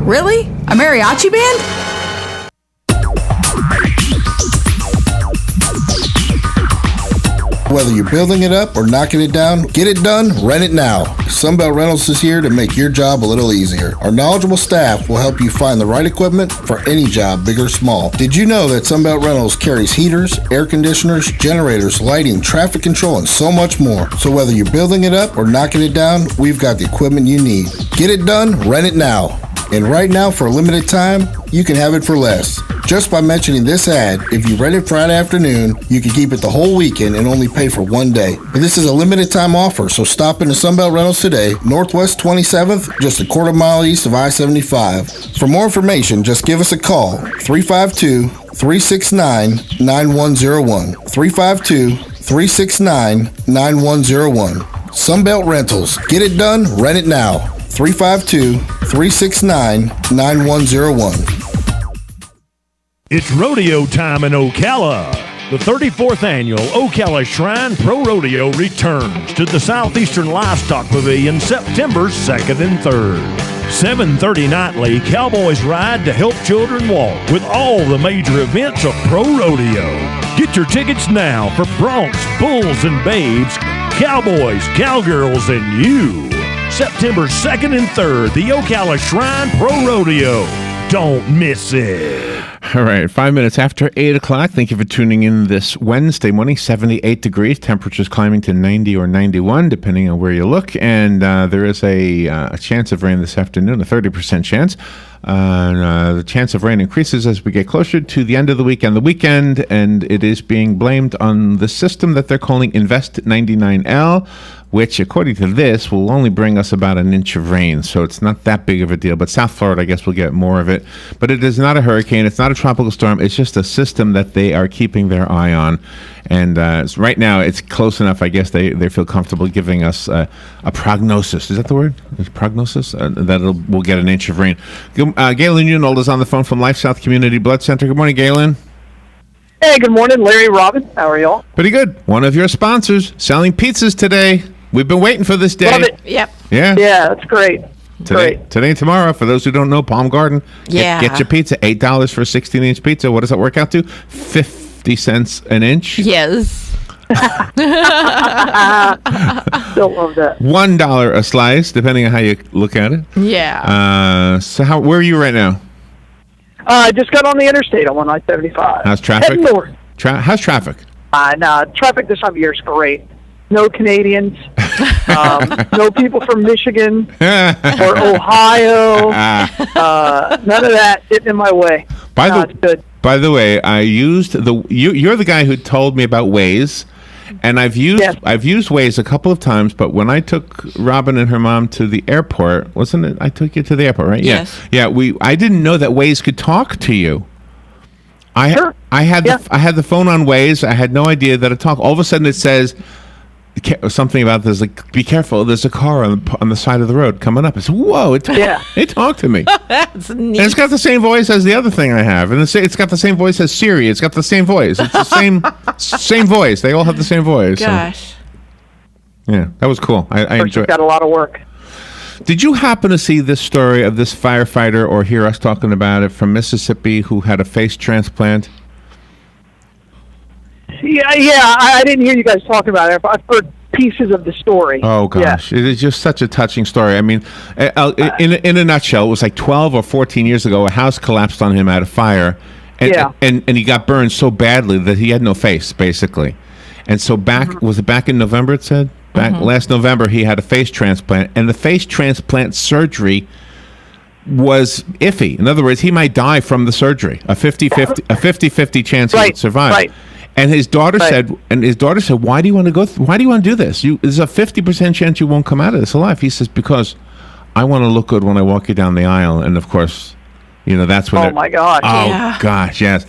Really? A mariachi band? Whether you're building it up or knocking it down, get it done, rent it now. Sunbelt Rentals is here to make your job a little easier. Our knowledgeable staff will help you find the right equipment for any job, big or small. Did you know that Sunbelt Rentals carries heaters, air conditioners, generators, lighting, traffic control, and so much more? So whether you're building it up or knocking it down, we've got the equipment you need. Get it done, rent it now. And right now, for a limited time, you can have it for less. Just by mentioning this ad, if you rent it Friday afternoon, you can keep it the whole weekend and only pay for one day. But this is a limited time offer, so stop into Sunbelt Rentals today, Northwest 27th, just a quarter mile east of I-75. For more information, just give us a call, 352-369-9101. 352-369-9101. Sunbelt Rentals. Get it done, rent it now. 352-369-9101. It's rodeo time in Ocala. The 34th annual Ocala Shrine Pro Rodeo returns to the Southeastern Livestock Pavilion September 2nd and 3rd. 7:30 nightly, cowboys ride to help children walk with all the major events of pro rodeo. Get your tickets now for broncs, bulls, and babes, cowboys, cowgirls, and you. September 2nd and 3rd, the Ocala Shrine Pro Rodeo. Don't miss it. All right, 5 minutes after 8 o'clock. Thank you for tuning in this Wednesday morning. 78 degrees. Temperatures climbing to 90 or 91, depending on where you look. And there is a chance of rain this afternoon, a 30% chance. The chance of rain increases as we get closer to the end of the week and the weekend, and it is being blamed on the system that they're calling Invest 99L, which, according to this, will only bring us about an inch of rain. So it's not that big of a deal. But South Florida, I guess, will get more of it. But it is not a hurricane. It's not a tropical storm. It's just a system that they are keeping their eye on. And right now, it's close enough, I guess, they feel comfortable giving us a prognosis. Is that the word? Prognosis? That we'll get an inch of rain. Galen Unold is on the phone from LifeSouth Community Blood Center. Good morning, Galen. Hey, good morning, Larry, Robin. How are y'all? Pretty good. One of your sponsors selling pizzas today. We've been waiting for this day. Love it. Yep. Yeah. Yeah, that's great. Today and tomorrow, for those who don't know, Palm Garden. Yeah. Get your pizza. $8 for a 16-inch pizza. What does that work out to? 50 cents an inch? Yes. Still love that. $1 a slice, depending on how you look at it. Yeah. So where are you right now? I just got on the interstate. I'm on I-75. How's traffic? Heading north. How's traffic? No, traffic this time of year is great. No Canadians. No people from Michigan or Ohio. None of that getting in my way. It's good. By the way, I used you're the guy who told me about Waze, and I've used Waze a couple of times. But when I took Robin and her mom to the airport, wasn't it? I took you to the airport, right? Yes. Yeah. I didn't know that Waze could talk to you. I had the phone on Waze. I had no idea that it talked. All of a sudden, it says something about this, like, be careful, there's a car on the side of the road coming up. I said, whoa, it talked to me. That's neat. And it's got the same voice as the other thing I have. And it's got the same voice as Siri. It's got the same voice. It's the same voice. They all have the same voice. Gosh. So, yeah, that was cool. I enjoyed it. Got a lot of work. Did you happen to see this story of this firefighter or hear us talking about it from Mississippi who had a face transplant? Yeah, I didn't hear you guys talking about it. I've heard pieces of the story. Oh, gosh. Yeah. It is just such a touching story. I mean, in a nutshell, it was like 12 or 14 years ago, a house collapsed on him out of fire, and he got burned so badly that he had no face, basically. And so was it back in November, it said? Last November, he had a face transplant, and the face transplant surgery was iffy. In other words, he might die from the surgery, a 50-50 chance he would survive. Right. And his daughter said, why do you want to why do you want to do this? There's a 50% chance you won't come out of this alive. He says, because I want to look good when I walk you down the aisle. And of course, that's what. Oh my God! Oh gosh, yes.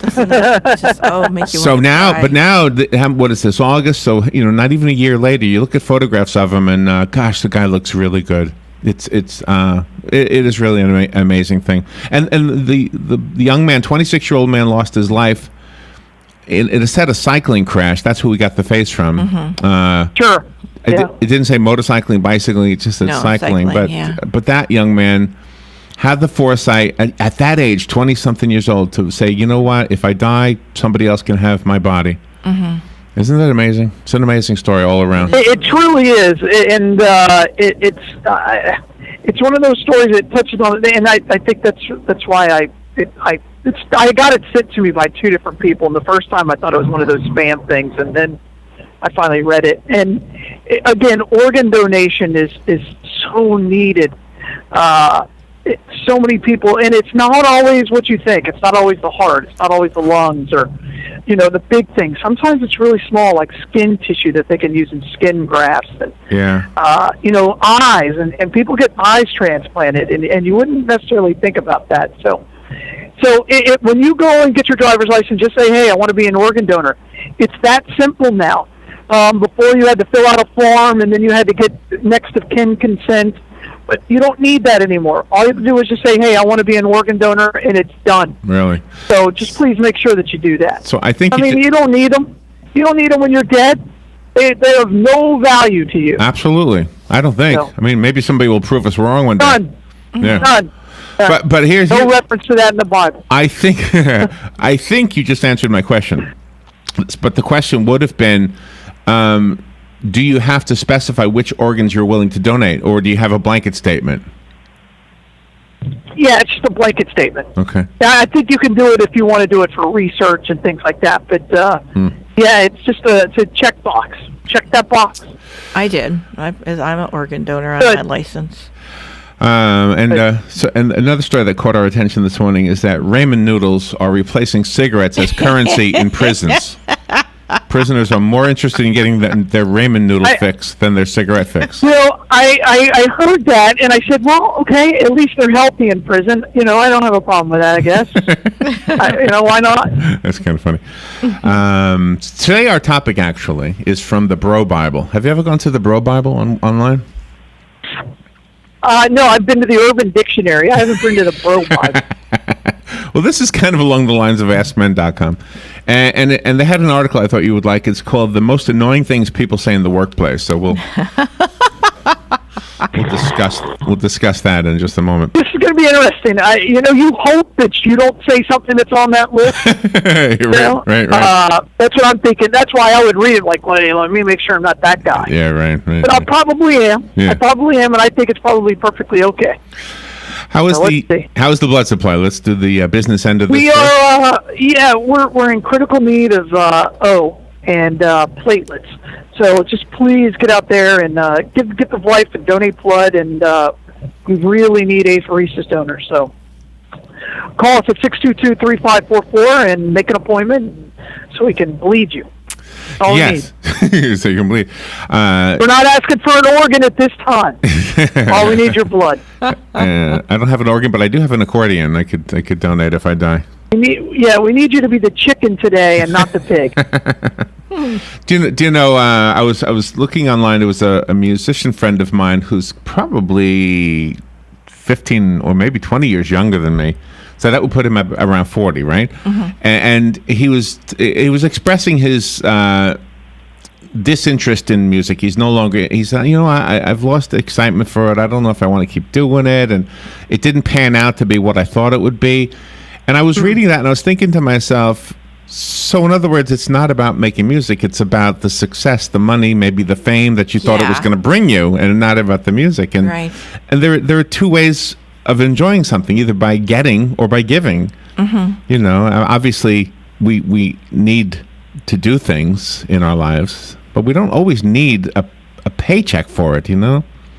Make you so now, but now, what is this? August? So not even a year later, you look at photographs of him, and gosh, the guy looks really good. It is really an amazing thing. And the young man, 26-year-old man, lost his life. It said a cycling crash. That's who we got the face from. Sure. It didn't say motorcycling, bicycling. It just said cycling. But that young man had the foresight at that age, 20-something years old, to say, you know what, if I die, somebody else can have my body. Mm-hmm. Isn't that amazing? It's an amazing story all around. It truly is, and it's one of those stories that touches on it, and I think that's why I got it sent to me by two different people, and the first time I thought it was one of those spam things, and then I finally read it. And again, organ donation is so needed. So many people, and it's not always what you think. It's not always the heart. It's not always the lungs or, the big things. Sometimes it's really small, like skin tissue that they can use in skin grafts. And, eyes, and people get eyes transplanted, and you wouldn't necessarily think about that. So when you go and get your driver's license, just say, hey, I want to be an organ donor. It's that simple now. Before you had to fill out a form, and then you had to get next of kin consent. But you don't need that anymore. All you have to do is just say, hey, I want to be an organ donor, and it's done. Really? So just please make sure that you do that. So I think you don't need them. You don't need them when you're dead. They have no value to you. Absolutely. I don't think. No. I mean, maybe somebody will prove us wrong one day. None. Yeah. None. But here's no reference to that in the Bible. I think you just answered my question. But the question would have been, do you have to specify which organs you're willing to donate, or do you have a blanket statement? Yeah, it's just a blanket statement. Okay. I think you can do it if you want to do it for research and things like that. But yeah, it's just it's a check box. Check that box. I did. I'm an organ donor on Good. my license. And another story that caught our attention this morning is that ramen noodles are replacing cigarettes as currency in prisons. Prisoners are more interested in getting their ramen noodle fix than their cigarette fix. I heard that, and I said, well, okay, at least they're healthy in prison. I don't have a problem with that, I guess. Why not? That's kind of funny. Today our topic actually is from the Bro Bible. Have you ever gone to the Bro Bible online? No, I've been to the Urban Dictionary. I haven't been to the Bro Bible. Well, this is kind of along the lines of AskMen.com. And they had an article I thought you would like. It's called The Most Annoying Things People Say in the Workplace. So we'll discuss that in just a moment. This is going to be interesting. You hope that you don't say something that's on that list. Right. That's what I'm thinking. That's why I would read it like, well, let me make sure I'm not that guy. Yeah, right. But I probably am. Yeah. I probably am, and I think it's probably perfectly okay. How is the blood supply? Let's do the business end of this. We are, we're in critical need of O and platelets. So just please get out there and get the wife and donate blood, and we really need apheresis donors. So call us at 622-3544 and make an appointment so we can bleed you. All yes, so you can bleed. We're not asking for an organ at this time. All we need is your blood. I don't have an organ, but I do have an accordion. I could donate if I die. We need you to be the chicken today and not the pig. Do you know? I was looking online. There was a musician friend of mine who's probably 15 or maybe 20 years younger than me. So that would put him at around 40, right? Mm-hmm. And he was expressing his disinterest in music. He's no longer. He's I've lost the excitement for it. I don't know if I want to keep doing it, and it didn't pan out to be what I thought it would be. And I was reading that, and I was thinking to myself. So, in other words, it's not about making music. It's about the success, the money, maybe the fame that you thought it was going to bring you, and not about the music. And right. And there are two ways of enjoying something, either by getting or by giving. Mm-hmm. Obviously, we need to do things in our lives, but we don't always need a paycheck for it.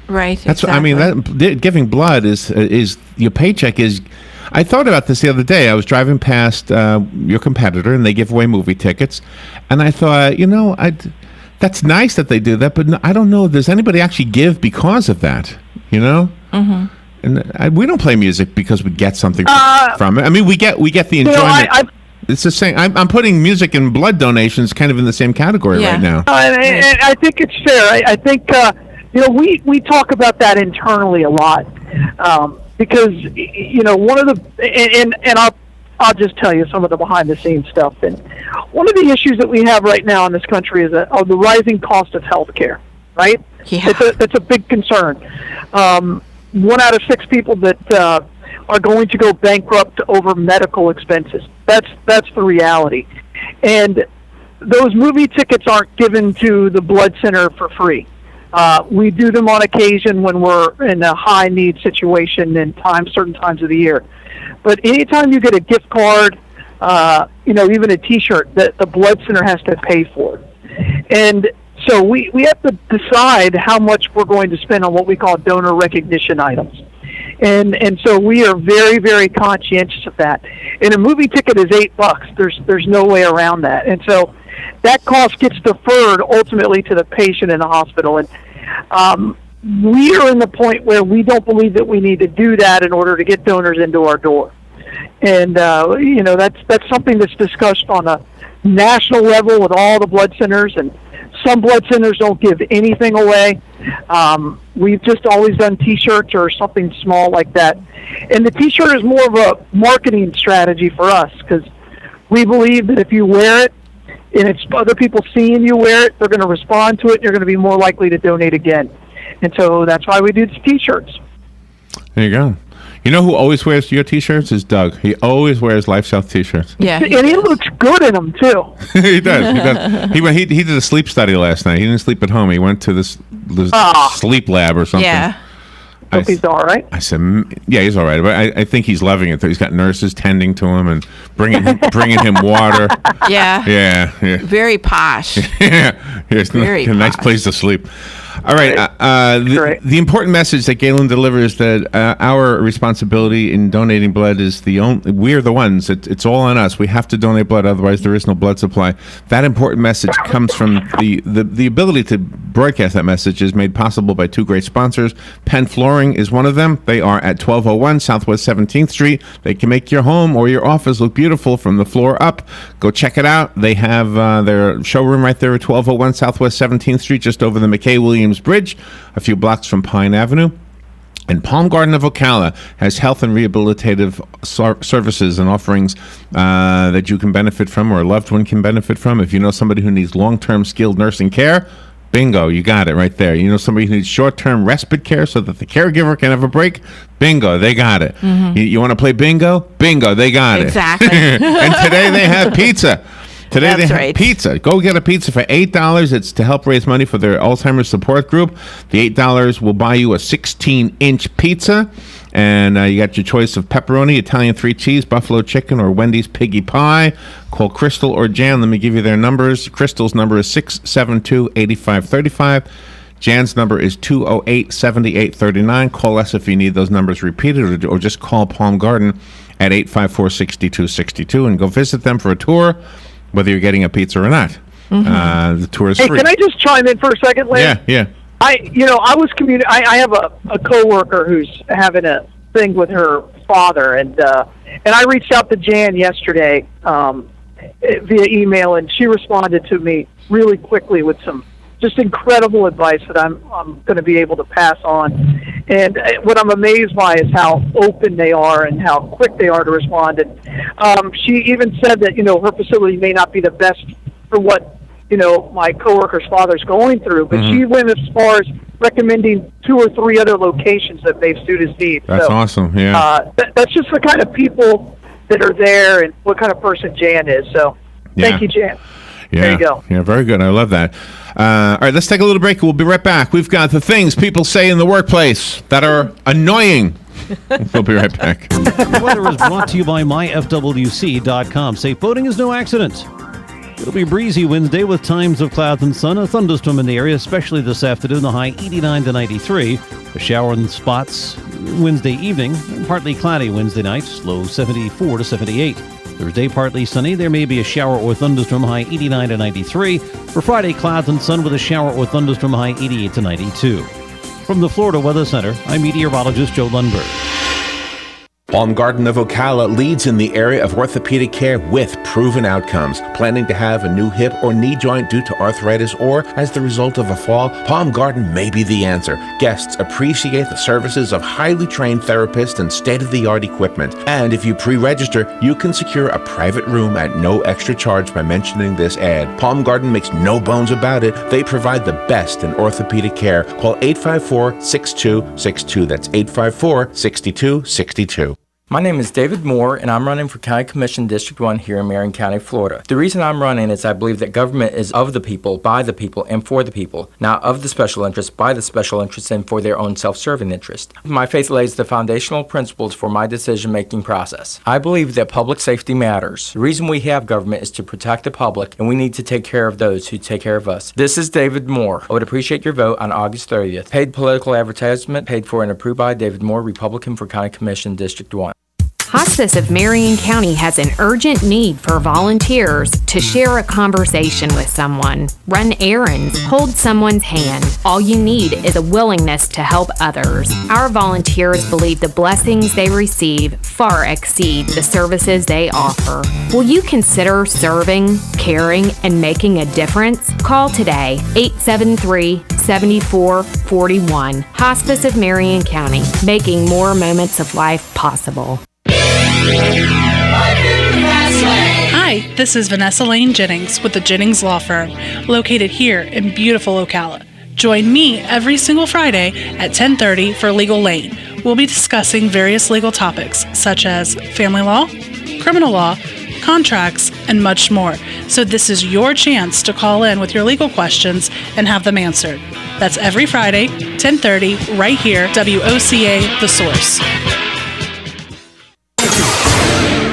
Right. That's exactly. I mean. Giving blood is your paycheck is. I thought about this the other day. I was driving past your competitor, and they give away movie tickets. And I thought, that's nice that they do that, but I don't know if there's anybody actually give because of that, Mm-hmm. And we don't play music because we get something from it. I mean, we get the enjoyment. It's the same. I'm putting music and blood donations kind of in the same category right now. And I think it's fair. I think, we talk about that internally a lot. Because one of the and I'll just tell you some of the behind the scenes stuff. And one of the issues that we have right now in this country is the rising cost of health care. Right? Yeah. That's a big concern. 1 out of 6 people that are going to go bankrupt over medical expenses. That's the reality. And those movie tickets aren't given to the blood center for free. We do them on occasion when we're in a high need situation and certain times of the year. But anytime you get a gift card, even a T-shirt, that the blood center has to pay for. And so we have to decide how much we're going to spend on what we call donor recognition items. And so we are very, very conscientious of that. And a movie ticket is $8. There's no way around that. And so that cost gets deferred ultimately to the patient in the hospital. And we are in the point where we don't believe that we need to do that in order to get donors into our door. And that's something that's discussed on a national level with all the blood centers, and some blood centers don't give anything away. We've just always done T-shirts or something small like that. And the T-shirt is more of a marketing strategy for us, because we believe that if you wear it and it's other people seeing you wear it, they're going to respond to it and you're going to be more likely to donate again. And so that's why we do the T-shirts. There you go. You know who always wears your T-shirts is Doug. He always wears LifeSouth T-shirts. Yeah. And he looks good in them, too. He does. He did a sleep study last night. He didn't sleep at home. He went to this sleep lab or something. Yeah. Hope he's all right. I said, yeah, he's all right. But I think he's loving it. He's got nurses tending to him and bringing him water. Yeah. Yeah. Very posh. Yeah. It's Very a nice posh. place to sleep. All right. The important message that Galen delivers, that our responsibility in donating blood is we're the ones. It's all on us. We have to donate blood, otherwise there is no blood supply. That important message comes from the ability to broadcast that message is made possible by two great sponsors. Penn Flooring is one of them. They are at 1201 Southwest 17th Street. They can make your home or your office look beautiful from the floor up. Go check it out. They have their showroom right there at 1201 Southwest 17th Street, just over the McKay-Williams Bridge, a few blocks from Pine Avenue. And Palm Garden of Ocala has health and rehabilitative services and offerings that you can benefit from, or a loved one can benefit from. If you know somebody who needs long-term skilled nursing care, bingo, you got it right there. You know somebody who needs short-term respite care so that the caregiver can have a break, bingo, they got it. Mm-hmm. You want to play bingo? Bingo, they got it. Exactly. And today they have pizza. Today That's they have right. pizza. Go get a pizza for $8. It's to help raise money for their Alzheimer's support group. The $8 will buy you a 16-inch pizza. And you got your choice of pepperoni, Italian 3 cheese, buffalo chicken, or Wendy's piggy pie. Call Crystal or Jan. Let me give you their numbers. Crystal's number is 672-8535. Jan's number is 208-7839. Call us if you need those numbers repeated, or just call Palm Garden at 854-6262 and go visit them for a tour, whether you're getting a pizza or not. Mm-hmm. The tour is free. Can I just chime in for a second, Lynn? Yeah. I have a coworker who's having a thing with her father, and I reached out to Jan yesterday via email, and she responded to me really quickly with some just incredible advice that I'm going to be able to pass on. And what I'm amazed by is how open they are and how quick they are to respond. And she even said that her facility may not be the best for what my coworker's father's going through, but she went as far as recommending 2 or 3 other locations that they've students need. That's awesome. Yeah. That's just the kind of people that are there and what kind of person Jan is. So thank you, Jan. Yeah. There you go. Yeah, very good. I love that. All right, let's take a little break. We'll be right back. We've got the things people say in the workplace that are annoying. We'll be right back. Weather is brought to you by myfwc.com. Safe boating is no accident. It'll be breezy Wednesday with times of clouds and sun. A thunderstorm in the area, especially this afternoon. The high 89 to 93. A shower in spots Wednesday evening. Partly cloudy Wednesday night. Low 74 to 78. Thursday, partly sunny. There may be a shower or thunderstorm, high 89 to 93. For Friday, clouds and sun with a shower or thunderstorm, high 88 to 92. From the Florida Weather Center, I'm meteorologist Joe Lundberg. Palm Garden of Ocala leads in the area of orthopedic care with proven outcomes. Planning to have a new hip or knee joint due to arthritis or as the result of a fall? Palm Garden may be the answer. Guests appreciate the services of highly trained therapists and state-of-the-art equipment. And if you pre-register, you can secure a private room at no extra charge by mentioning this ad. Palm Garden makes no bones about it. They provide the best in orthopedic care. Call 854-6262. That's 854-6262. My name is David Moore, and I'm running for County Commission District 1 here in Marion County, Florida. The reason I'm running is I believe that government is of the people, by the people, and for the people, not of the special interests, by the special interests, and for their own self-serving interest. My faith lays the foundational principles for my decision-making process. I believe that public safety matters. The reason we have government is to protect the public, and we need to take care of those who take care of us. This is David Moore. I would appreciate your vote on August 30th. Paid political advertisement paid for and approved by David Moore, Republican for County Commission District 1. Hospice of Marion County has an urgent need for volunteers to share a conversation with someone, run errands, hold someone's hand. All you need is a willingness to help others. Our volunteers believe the blessings they receive far exceed the services they offer. Will you consider serving, caring, and making a difference? Call today, 873-7441. Hospice of Marion County, making more moments of life possible. Hi, this is Vanessa Lane Jennings with the Jennings Law Firm, located here in beautiful Ocala. Join me every single Friday at 10:30 for Legal Lane. We'll be discussing various legal topics such as family law, criminal law, contracts, and much more. So this is your chance to call in with your legal questions and have them answered. That's every Friday, 10:30, right here, WOCA The Source.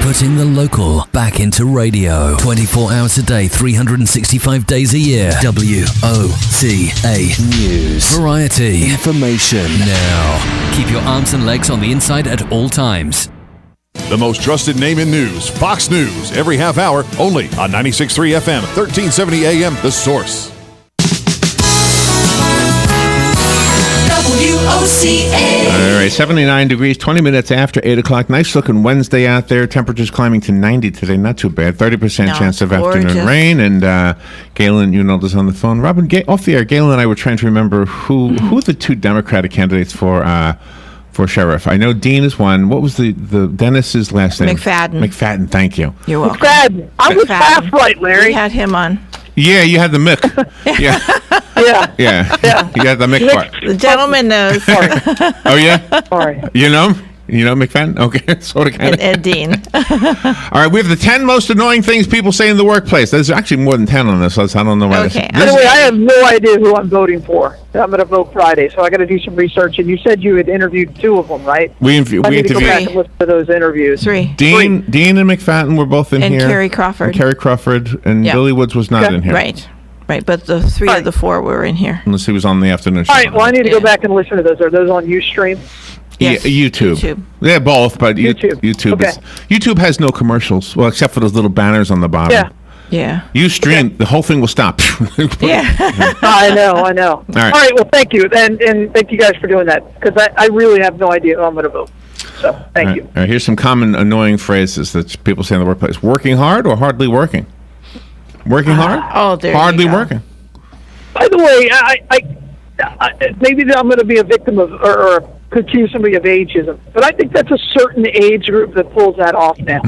Putting the local back into radio. 24 hours a day, 365 days a year. WOCA News. Variety. Information. Now. Keep your arms and legs on the inside at all times. The most trusted name in news, Fox News, every half hour, only on 96.3 FM, 1370 AM, The Source. All right, 79 degrees, 20 minutes after 8 o'clock. Nice looking Wednesday out there. Temperatures climbing to 90 today. Not too bad. 30% chance of afternoon rain. And Galen Unold is on the phone. Robin, off the air, Galen and I were trying to remember who the two Democratic candidates for sheriff. I know Dean is one. What was the Dennis's last name? McFadden, thank you. You're welcome. McFadden. I was half right, Larry. We had him on. Yeah, you had the Mick. Yeah. Yeah. You got the Mick part. The gentleman knows. Oh, yeah? Sorry. You know McFadden? Okay, sort of kind of. Ed Dean. All right, we have the 10 most annoying things people say in the workplace. There's actually more than 10 on this list. I don't know why. Okay. Anyway, I have no idea who I'm voting for. I'm going to vote Friday, so I got to do some research. And you said you had interviewed two of them, right? We I need to go interviewed back and listen to those interviews. Three. Dean and McFadden were both in and here. Carrie Crawford. And Billy Woods was not in here. Right. But the three of the four were in here. Unless he was on the afternoon show. All right, well, I need to go back and listen to those. Are those on Ustream? Yes. YouTube. Yeah, both, but YouTube. Okay. YouTube has no commercials, well, except for those little banners on the bottom. Yeah. You stream, the whole thing will stop. I know. All right, well, thank you. And thank you guys for doing that, because I really have no idea who I'm going to vote. So, thank you. All right, here's some common annoying phrases that people say in the workplace. Working hard or hardly working? Working hard? Hardly working. By the way, I maybe I'm going to be a victim of, or accuse somebody of ageism, but I think that's a certain age group that pulls that off now.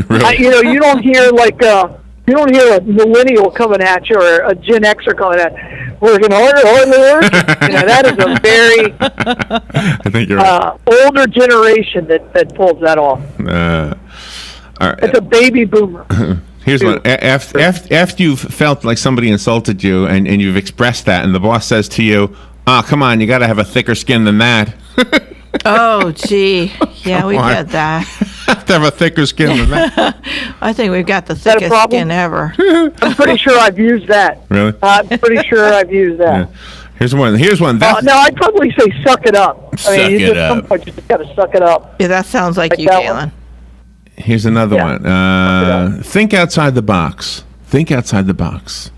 Really? You don't hear you don't hear a millennial coming at you or a Gen Xer coming at you. Working harder, hardly working. That is a very I think you're right. older generation that pulls that off. All right. It's a baby boomer. Here's one. After you've felt like somebody insulted you and you've expressed that, and the boss says to you, come on, you got to have a thicker skin than that. Oh, gee. Yeah, we've had that. Have to have a thicker skin than that. I think we've got the thickest skin ever. I'm pretty sure I've used that. Really? I'm pretty sure I've used that. Yeah. Here's one. No, I'd probably say suck it up. Suck it up. At some point, you just got to suck it up. Yeah, that sounds like you, Galen. Here's another one. Think outside the box. Think outside the box.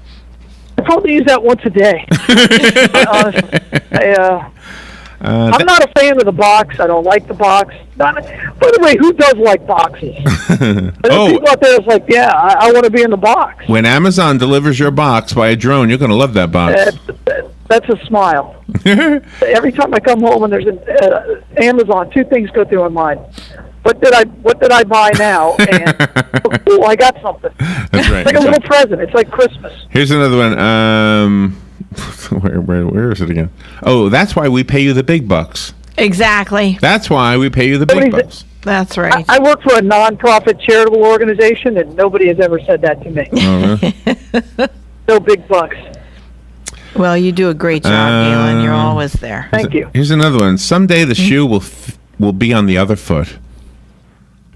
I probably use that once a day. Honestly. I'm not a fan of the box. I don't like the box. By the way, who does like boxes? People out there is like, I want to be in the box. When Amazon delivers your box by a drone, you're going to love that box. That's a smile. Every time I come home and there's an Amazon, two things go through my mind. What did I buy now? And cool, I got something. That's right. It's like a little present. It's like Christmas. Here's another one. Where is it again? Oh, that's why we pay you the big bucks. Exactly. That's why we pay you the big bucks. That's right. I work for a non-profit charitable organization, and nobody has ever said that to me. Oh, really? No big bucks. Well, you do a great job, Galen. You're always there. Thank you. Here's another one. Someday the shoe will be on the other foot.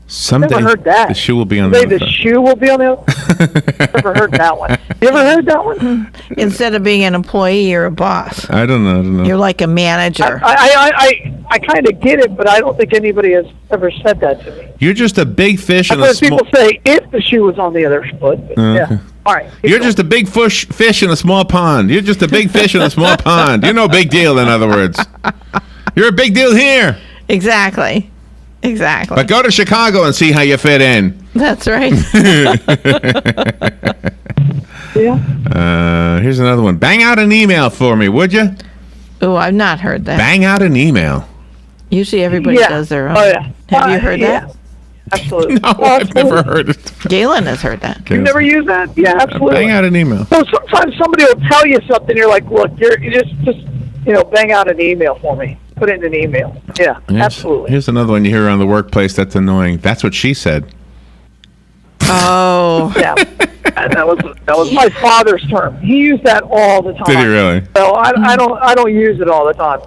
Someday Never heard that. the shoe will be on the Someday other the foot. shoe will be on the other. Never heard that one. You ever heard that one? Instead of being an employee, you're a boss. I don't know. You're like a manager. I kind of get it, but I don't think anybody has ever said that to me. You're just a big fish in I've a heard small. people say if the shoe was on the other foot. But yeah. All right. You're just a big fish in a small pond. You're just a big fish in a small pond. You're no big deal, in other words. You're a big deal here. Exactly. But go to Chicago and see how you fit in. That's right. Yeah. Here's another one. Bang out an email for me, would you? Oh, I've not heard that. Bang out an email. Usually everybody does their own. Oh, yeah. Have you heard Yeah. that? Absolutely. No, I've never heard it. Galen has heard that. You've never used that? Yeah, absolutely. Bang out an email. So sometimes somebody will tell you something. You're like, look, you just bang out an email for me. Put it in an email. Yeah, absolutely. Here's another one you hear around the workplace that's annoying. That's what she said. Oh. Yeah. And that was my father's term. He used that all the time. Did he really? So I don't use it all the time.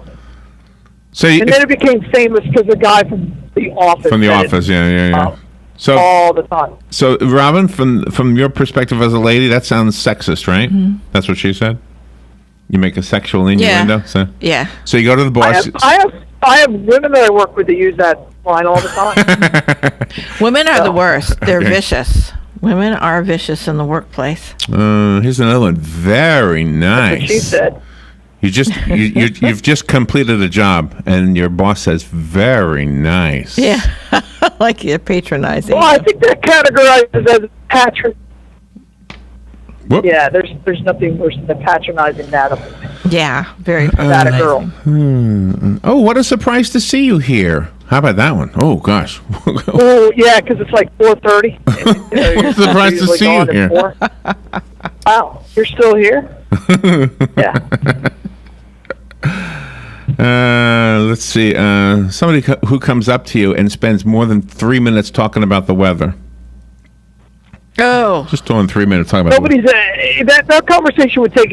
So And then it became famous because the guy from The Office. from the said office, it, yeah. So all the time. So Robin, from your perspective as a lady, that sounds sexist, right? Mm-hmm. That's what she said. You make a sexual innuendo. So Yeah. So you go to the boss. I have women that I work with that use that line all the time. Women are the worst. They're Okay. vicious. Women are vicious in the workplace. Here's another one. Very nice. That's what she said. You've just completed a job, and your boss says, "Very nice." Yeah. Like you're patronizing. Well, I think that categorizes as patron. Whoop. Yeah, there's nothing worse than patronizing that of Yeah, very that a girl. Oh, what a surprise to see you here. How about that one? Oh gosh. Oh yeah, because it's like 4:30. Surprised to see you here. Wow, you're still here? Yeah. Let's see. Somebody who comes up to you and spends more than 3 minutes talking about the weather. Oh. Just throwing 3 minutes talking about Nobody's that conversation would take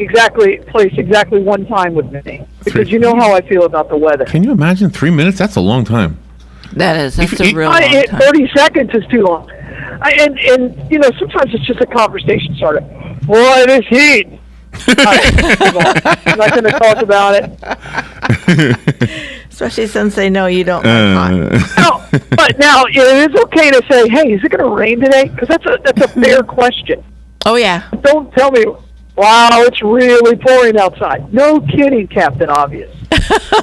place exactly one time with me because you know how I feel about the weather. Can you imagine 3 minutes? That's a long time. That's a real long time. 30 seconds is too long. And sometimes it's just a conversation starter. Boy, this heat. All right, I'm not going to talk about it. Especially since they know you don't like hot. No, but now it is okay to say, "Hey, is it going to rain today?" Because that's a fair question. Oh yeah. Don't tell me, "Wow, it's really pouring outside." No kidding, Captain Obvious.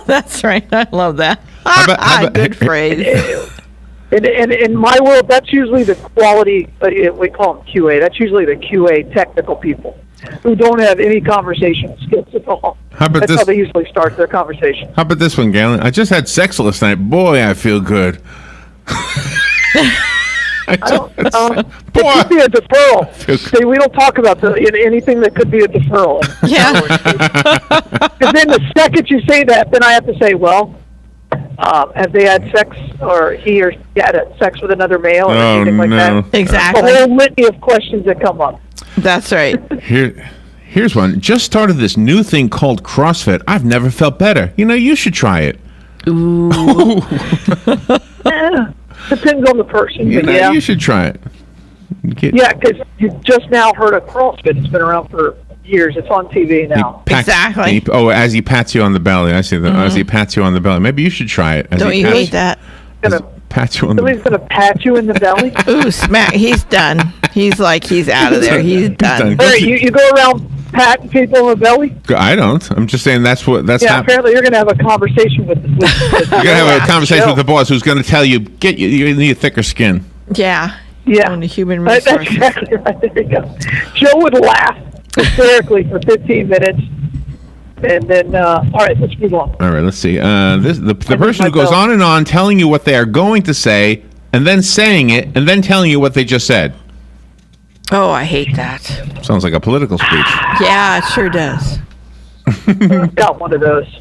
That's right. I love that. Good phrase. In my world, that's usually the quality. We call them QA. That's usually the QA technical people who don't have any conversation skills at all. That's how they usually start their conversation. How about this one, Galen? I just had sex last night. Boy, I feel good. It could be a deferral. See, we don't talk about anything that could be a deferral. Yeah. Because then the second you say that, then I have to say, well, have they had sex, or he or she had sex with another male, or anything like that? Exactly. A whole litany of questions that come up. That's right. Here's one. Just started this new thing called CrossFit. I've never felt better. You should try it. Ooh. Depends on the person. You should try it. Yeah, because you just now heard of CrossFit. It's been around for years. It's on TV now. Exactly. As he pats you on the belly. I see that. As he pats you on the belly. Maybe you should try it. Don't you hate that? Pat you on Somebody's going to pat you in the belly? Ooh, smack. He's done. He's out of there. He's done. All right, you go around patting people in the belly? I don't. I'm just saying that's happening. Apparently you're going to have a conversation with you're going to have a conversation with the boss who's going to tell you, you need thicker skin. Yeah. Yeah. On the human resources. That's exactly right. There you go. Joe would laugh hysterically for 15 minutes. And then, all right, let's move on. All right, let's see. The person who goes on and on telling you what they are going to say, and then saying it, and then telling you what they just said. Oh, I hate that. Sounds like a political speech. Yeah, it sure does. Got one of those.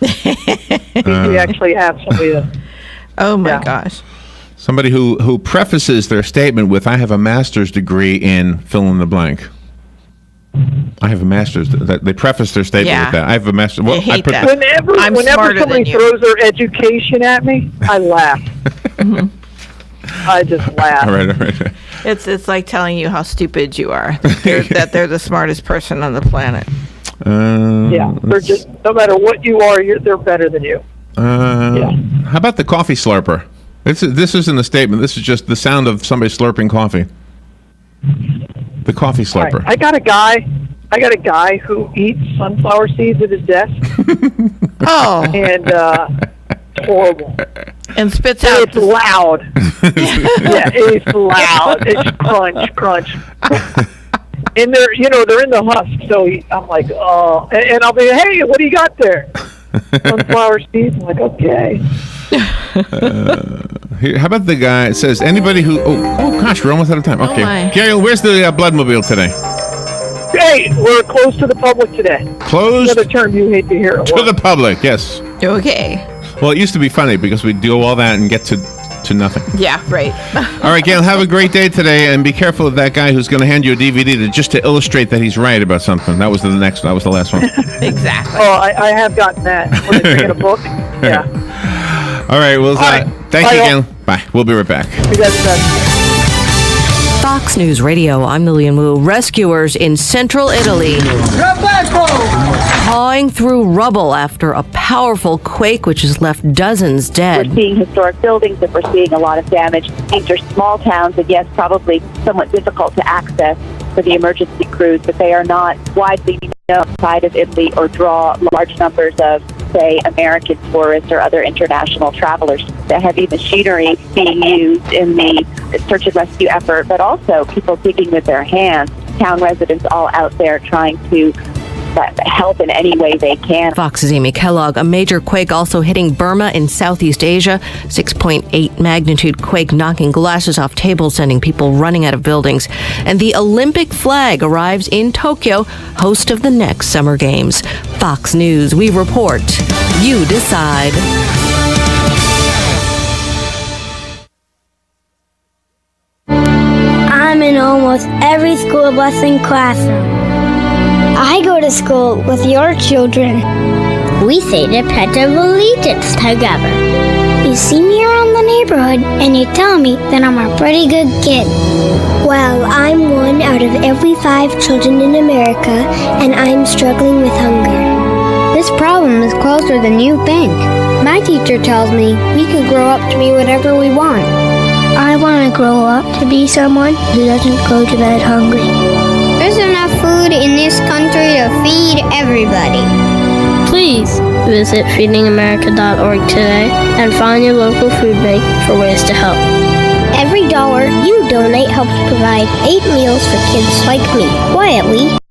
We actually have somebody that... Oh, my gosh. Somebody who prefaces their statement with, I have a master's degree in fill in the blank. I have a master's. They preface their statement with that. I have a master's. Well, I hate that. Whenever smarter somebody than you. throws their education at me, I laugh. I just laugh. All right. It's like telling you how stupid you are. That they're the smartest person on the planet. Yeah, they're just, no matter what you are, they're better than you. How about the coffee slurper? This isn't a statement. This is just the sound of somebody slurping coffee. The coffee slurper. Right. I got a guy who eats sunflower seeds at his desk. Oh. And horrible. And spits out. It's loud. Yeah, it's loud. It's crunch. And they're in the husk. So I'm like, oh, and I'll be, hey, what do you got there? Sunflower seeds. I'm like, okay. How about the guy? It says anybody who. Oh gosh, we're almost out of time. Okay, my. Galen, where's the Bloodmobile today? Hey, we're closed to the public today. Closed. Another term you hate to hear. To the public, yes. Okay. Well, it used to be funny because we'd do all that and get to nothing. Yeah, right. All right, Galen, have a great day today, and be careful of that guy who's going to hand you a DVD to illustrate that he's right about something. That was the last one. Exactly. Oh, I have gotten that. When they bring in a book. Yeah. All right, well, thank you, Galen. Bye. We'll be right back. You guys are best. Fox News Radio, I'm Lillian Wu. Rescuers in central Italy pawing through rubble after a powerful quake which has left dozens dead. We're seeing historic buildings and we're seeing a lot of damage. These are small towns and yes, probably somewhat difficult to access for the emergency crews, but they are not widely known outside of Italy or draw large numbers of, say, American tourists or other international travelers. The heavy machinery being used in the search and rescue effort, but also people digging with their hands. Town residents all out there trying to help in any way they can. Fox's Amy Kellogg. A major quake also hitting Burma in Southeast Asia. 6.8 magnitude quake knocking glasses off tables, sending people running out of buildings. And the Olympic flag arrives in Tokyo, host of the next Summer Games. Fox News, we report. You decide. I'm in almost every school bus and classroom. I go to school with your children. We say the Pledge of Allegiance together. You see me around the neighborhood and you tell me that I'm a pretty good kid. Well, I'm one out of every 5 children in America, and I'm struggling with hunger. This problem is closer than you think. My teacher tells me we could grow up to be whatever we want. I want to grow up to be someone who doesn't go to bed hungry. There's enough food in this country to feed everybody. Please visit feedingamerica.org today and find your local food bank for ways to help. Every dollar you donate helps provide 8 meals for kids like me, quietly.